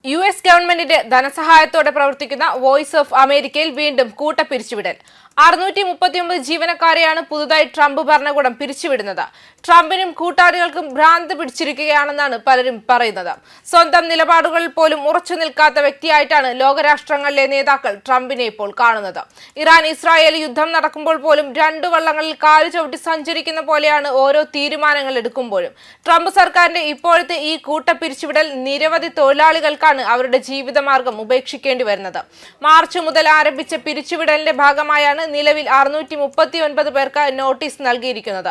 US. ഗവൺമെന്റിന്റെ ധനസഹായത്തോടെ പ്രവർത്തിക്കുന്ന voice of അമേരിക്കയിൽ വീണ്ടും കൂട്ടപ്പിരിച്ചുവിടൽ. 639 ജീവനക്കാരെയാണ് പുതുതായി ട്രംപ് ഭരണകൂടം പിരിച്ചുവിടുന്നത്. ട്രംപിനും കൂട്ടാളികൾക്കും ഭ്രാന്ത് പിടിച്ചിരിക്കുകയാണെന്നാണ് പലരും പറയുന്നത്. സ്വന്തം നിലപാടുകളിൽ പോലും ഉറച്ചു നിൽക്കാത്ത വ്യക്തിയായിട്ടാണ് ലോകരാഷ്ട്രങ്ങളിലെ നേതാക്കൾ ട്രംപിനെ ഇപ്പോൾ കാണുന്നത്. ഇറാൻ ഇസ്രായേൽ യുദ്ധം നടക്കുമ്പോൾ പോലും രണ്ടു വള്ളങ്ങളിൽ കാലു ചവിട്ടി സഞ്ചരിക്കുന്ന പോലെയാണ് ഓരോ തീരുമാനങ്ങൾ എടുക്കുമ്പോഴും. ട്രംപ് സർക്കാരിന്റെ ഇപ്പോഴത്തെ ഈ കൂട്ടപ്പിരിച്ചുവിടൽ നിരവധി തൊഴിലാളികൾക്കാണ് അവരുടെ ജീവിതമാർഗം ഉപേക്ഷിക്കേണ്ടി വരുന്നത്. മാർച്ച് മുതൽ ആരംഭിച്ച പിരിച്ചുവിടലിന്റെ ഭാഗമായാണ് നിലവിൽ 639 പേർക്ക് നോട്ടീസ് നൽകിയിരിക്കുന്നത്.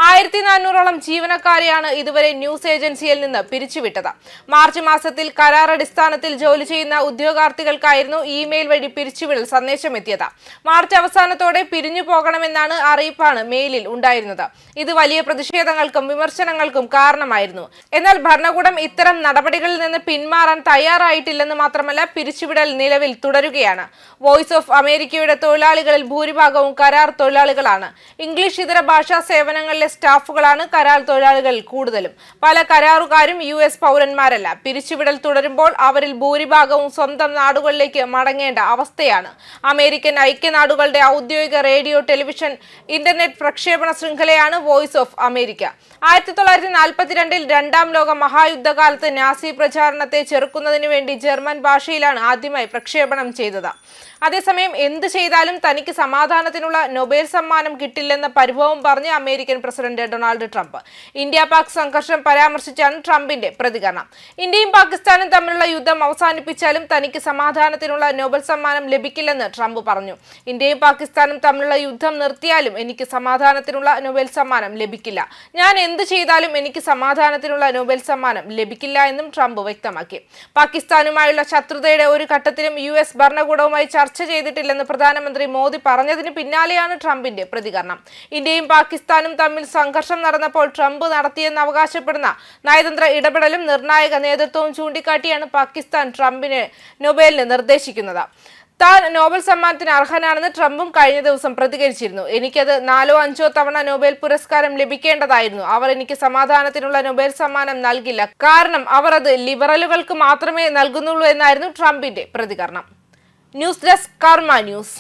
1400ഓളം ജീവനക്കാരെയാണ് ഇതുവരെ ന്യൂസ് ഏജൻസിയിൽ നിന്ന് പിരിച്ചുവിട്ടത്. മാർച്ച് മാസത്തിൽ കരാറടിസ്ഥാനത്തിൽ ജോലി ചെയ്യുന്ന ഉദ്യോഗാർത്ഥികൾക്കായിരുന്നു ഇമെയിൽ വഴി പിരിച്ചുവിടൽ സന്ദേശം എത്തിയത്. മാർച്ച് അവസാനത്തോടെ പിരിഞ്ഞു പോകണമെന്നാണ് അറിയിപ്പാണ് മെയിലിൽ ഉണ്ടായിരുന്നത്. ഇത് വലിയ പ്രതിഷേധങ്ങൾക്കും വിമർശനങ്ങൾക്കും കാരണമായിരുന്നു. എന്നാൽ ഭരണകൂടം ഇത്തരം നടപടികളിൽ നിന്ന് പിന്മാറാൻ തയ്യാറായിട്ടില്ലെന്ന് മാത്രമല്ല, പിരിച്ചുവിടൽ നിലവിൽ തുടരുകയാണ്. വോയിസ് ഓഫ് അമേരിക്കയുടെ തൊഴിലാളികളിൽ ഭൂരിഭാഗവും കരാർ തൊഴിലാളികളാണ്. ഇംഗ്ലീഷ് ഇതര ഭാഷാ സേവനങ്ങളിലെ സ്റ്റാഫുകളാണ് കരാർ തൊഴിലാളികൾ കൂടുതലും. പല കരാറുകാരും US പൗരന്മാരല്ല. പിരിച്ചുവിടൽ തുടരുമ്പോൾ അവരിൽ ഭൂരിഭാഗവും സ്വന്തം നാടുകളിലേക്ക് മടങ്ങേണ്ട അവസ്ഥയാണ്. അമേരിക്കൻ ഐക്യനാടുകളുടെ ഔദ്യോഗിക റേഡിയോ, ടെലിവിഷൻ, ഇന്റർനെറ്റ് പ്രക്ഷേപണ ശൃംഖലയാണ് വോയിസ് ഓഫ് അമേരിക്ക. 1942 രണ്ടാം ലോക മഹായുദ്ധകാലത്ത് നാസി പ്രചാരണത്തെ ചെറുക്കുന്നതിന് വേണ്ടി ജർമ്മൻ ഭാഷയിലാണ് ആദ്യമായി പ്രക്ഷേപണം ചെയ്തത്. അതേസമയം എന്ത് ചെയ്താലും തനിക്ക് സമാധാനത്തിനുള്ള നൊബേൽ സമ്മാനം കിട്ടില്ലെന്ന പരിഭവം പറഞ്ഞ് American president Donald Trump. India Pak സംഘർഷം പരാമർശിച്ചാണ് ട്രംപിന്റെ പ്രതികരണം. ഇന്ത്യയും പാകിസ്ഥാനും തമ്മിലുള്ള യുദ്ധം അവസാനിപ്പിച്ചാലും തനിക്ക് സമാധാനത്തിനുള്ള നൊബേൽ സമ്മാനം ലഭിക്കില്ലെന്ന് ട്രംപ് പറഞ്ഞു. ഇന്ത്യയും പാകിസ്ഥാനും തമ്മിലുള്ള യുദ്ധം നിർത്തിയാലും എനിക്ക് സമാധാനത്തിനുള്ള നൊബേൽ സമ്മാനം ലഭിക്കില്ല. ഞാൻ എന്ത് ചെയ്താലും എനിക്ക് സമാധാനത്തിനുള്ള നൊബേൽ സമ്മാനം ലഭിക്കില്ല എന്നും ട്രംപ് വ്യക്തമാക്കി. പാകിസ്ഥാനുമായുള്ള ശത്രുതയുടെ ഒരു ഘട്ടത്തിലും US ഭരണകൂടവുമായി ചർച്ച ചെയ്തിട്ടില്ലെന്ന് പ്രധാനമന്ത്രി മോദി പറഞ്ഞതിന് പിന്നാലെയാണ് ട്രംപിന്റെ പ്രതികരണം. ഇന്ത്യയും പാകിസ്ഥാനും തമ്മിൽ സംഘർഷം നടന്നപ്പോൾ ട്രംപ് നടത്തിയെന്ന് അവകാശപ്പെടുന്ന നയതന്ത്ര ഇടപെടലും നിർണായക നേതൃത്വവും ചൂണ്ടിക്കാട്ടിയാണ് പാകിസ്ഥാൻ ട്രംപിനെ നൊബേലിന് നിർദ്ദേശിക്കുന്നത്. താൻ നോബൽ സമ്മാനത്തിന് അർഹനാണെന്ന് ട്രംപും കഴിഞ്ഞ ദിവസം പ്രതികരിച്ചിരുന്നു. എനിക്കത് 4 or 5 തവണ നൊബേൽ പുരസ്കാരം ലഭിക്കേണ്ടതായിരുന്നു. അവർ എനിക്ക് സമാധാനത്തിനുള്ള നൊബേൽ സമ്മാനം നൽകില്ല, കാരണം അവർ അത് ലിബറലുകൾക്ക് മാത്രമേ നൽകുന്നുള്ളൂ എന്നായിരുന്നു ട്രംപിന്റെ പ്രതികരണം. ന്യൂസ് ഡെസ്ക് കർമ്മ ന്യൂസ്.